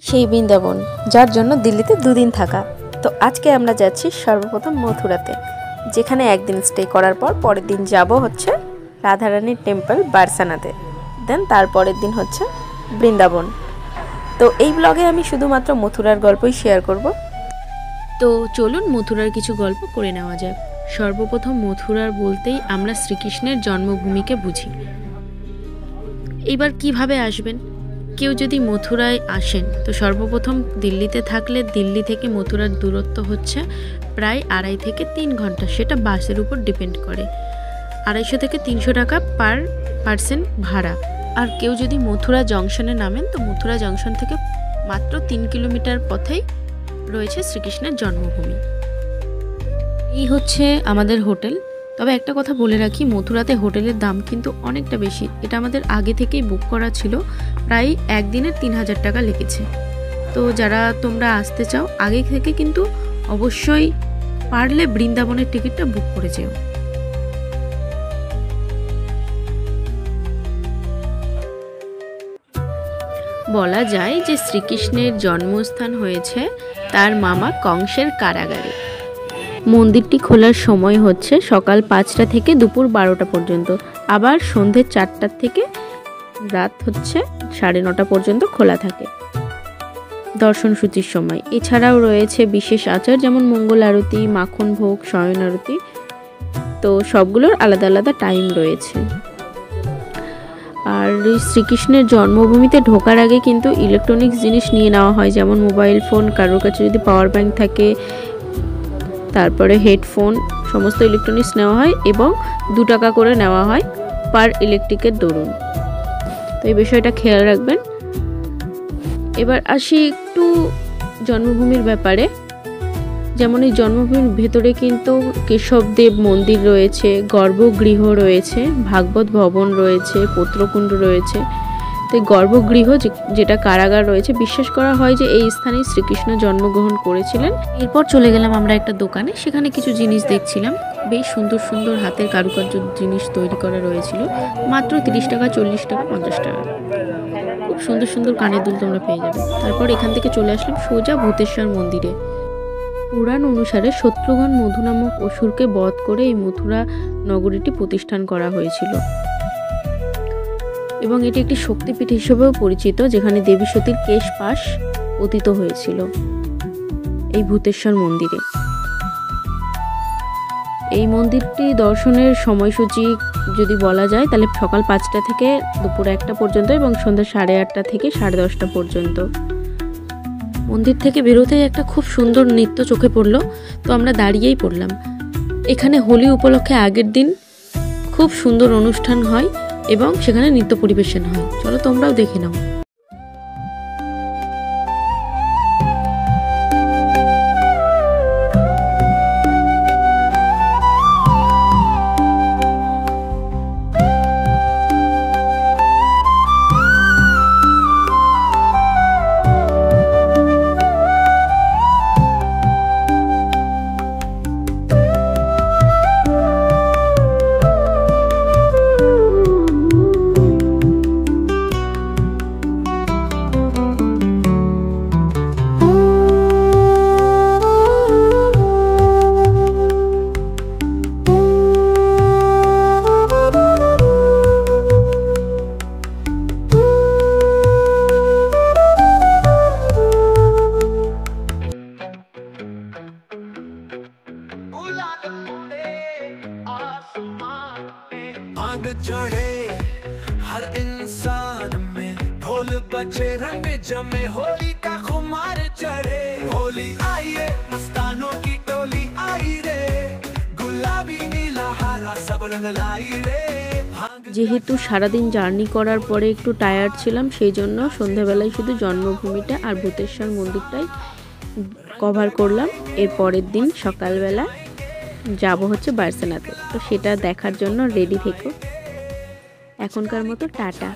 সেই বৃন্দাবন যার জন্য দিল্লিতে দুদিন থাকা। তো আজকে আমরা যাচ্ছি সর্বপ্রথম মথুরাতে, যেখানে একদিন স্টে করার পর পরের দিন যাব হচ্ছে রাধারানীর টেম্পল বারসানাতে, দেন তারপরের দিন হচ্ছে বৃন্দাবন। তো এই ব্লগে আমি শুধুমাত্র মথুরার গল্পই শেয়ার করব। তো চলুন মথুরার কিছু গল্প করে নেওয়া যাক। সর্বপ্রথম মথুরার বলতেই আমরা শ্রীকৃষ্ণের জন্মভূমিকে বুঝি। এইবার কিভাবে আসবেন? কেউ যদি মথুরায় আসেন তো সর্বপ্রথম দিল্লিতে থাকলে দিল্লি থেকে মথুরার দূরত্ব হচ্ছে প্রায় 2.5 থেকে 3 ঘন্টা। সেটা বাসের উপর ডিপেন্ড করে। 250 থেকে 300 টাকা পার পার্সন ভাড়া। আর কেউ যদি মথুরা জংশনে নামেন তো মথুরা জংশন থেকে মাত্র 3 কিলোমিটার পথেই রয়েছে শ্রীকৃষ্ণের জন্মভূমি। এই হচ্ছে আমাদের হোটেল। তবে একটা কথা বলে রাখি, মথুরাতে হোটেলের দাম কিন্তু অনেকটা বেশি। এটা আমাদের আগে থেকেই বুক করা ছিল, প্রায় একদিনের 3000 টাকা লেগেছে। তো যারা তোমরা আসতে চাও আগে থেকে কিন্তু অবশ্যই পারলে বৃন্দাবনের টিকিটটা বুক করে যেও। বলা যায় যে শ্রীকৃষ্ণের জন্মস্থান হয়েছে তার মামা কংসের কারাগারে। মন্দিরটি খোলার সময় হচ্ছে সকাল 5টা থেকে দুপুর 12টা পর্যন্ত, আবার সন্ধ্যে 4টা থেকে রাত হচ্ছে 9:30 পর্যন্ত খোলা থাকে দর্শন সূচির সময়। এছাড়াও রয়েছে বিশেষ আচার, যেমন মঙ্গল আরতি, মাখন ভোগ, শয়ন আরতি। তো সবগুলোর আলাদা আলাদা টাইম রয়েছে। আর শ্রীকৃষ্ণের জন্মভূমিতে ঢোকার আগে কিন্তু ইলেকট্রনিক্স জিনিস নিয়ে নেওয়া হয়, যেমন মোবাইল ফোন, কারোর কাছে যদি পাওয়ার ব্যাংক থাকে, তারপরে হেডফোন, সমস্ত ইলেকট্রনিক্স নেওয়া হয় এবং 2 টাকা করে নেওয়া হয় পার ইলেকট্রিকের দরুন। তো এই বিষয়টা খেয়াল রাখবেন। এবার আসি একটু জন্মভূমির ব্যাপারে। যেমন এই জন্মভূমির ভেতরে কিন্তু কেশবদেব মন্দির রয়েছে, গর্ভগৃহ রয়েছে, ভাগবত ভবন রয়েছে, পত্রকুণ্ড রয়েছে। তো গর্ভগৃহ যেটা কারাগার রয়েছে, বিশ্বাস করা হয় যে এই স্থানেই শ্রীকৃষ্ণ জন্মগ্রহণ করেছিলেন। এরপর চলে গেলাম আমরা একটা দোকানে, সেখানে কিছু জিনিস দেখছিলাম। বেশ সুন্দর সুন্দর হাতের কারুকার্য জিনিস তৈরি করা রয়েছিল, মাত্র 30 টাকা, 40 টাকা, 50 টাকা। খুব সুন্দর সুন্দর কানের দুল তোমরা পেয়ে যাবে। তারপর এখান থেকে চলে আসলাম সোজা ভূতেশ্বর মন্দিরে। পুরাণ অনুসারে শত্রুঘ্ন মধু নামক অসুরকে বধ করে এই মথুরা নগরীটি প্রতিষ্ঠান করা হয়েছিল এবং এটি একটি শক্তিপীঠ হিসেবেও পরিচিত, যেখানে দেবী সতীর কেশ পাশ পতিত হয়েছিল এই ভূতেশ্বর মন্দিরে। এই মন্দিরটি দর্শনের সময়সূচি যদি বলা যায় তাহলে সকাল 5টা থেকে দুপুর 1টা পর্যন্ত এবং সন্ধ্যা 8:30 থেকে 10:30 পর্যন্ত। মন্দির থেকে বেরোতেই একটা খুব সুন্দর নৃত্য চোখে পড়লো, তো আমরা দাঁড়িয়েই পড়লাম। এখানে হোলি উপলক্ষে আগের দিন খুব সুন্দর অনুষ্ঠান হয় এবং সেখানে নৃত্য পরিবেশন হয়। চলো তোমরাও দেখে নাও। चढ़े हर इंसान में ढोल बजे रंग जमे होली का खुमार चढ़े। होली आई रे मस्तानों की टोली आई रे, गुलाबी नीला हरा सब रंग लाई रे। যেহেতু সারাদিন জার্নি করার পরে একটু টায়ার্ড ছিলাম, সেই জন্য সন্ধ্যাবেলায় শুধু জন্মভূমিটা আর ভূতেশ্বর মন্দিরটাই কভার করলাম। এর পরের দিন সকালবেলা যাব হচ্ছে বারসানাতে, তো সেটা দেখার জন্য রেডি থেকো। এখনকার মতো টাটা।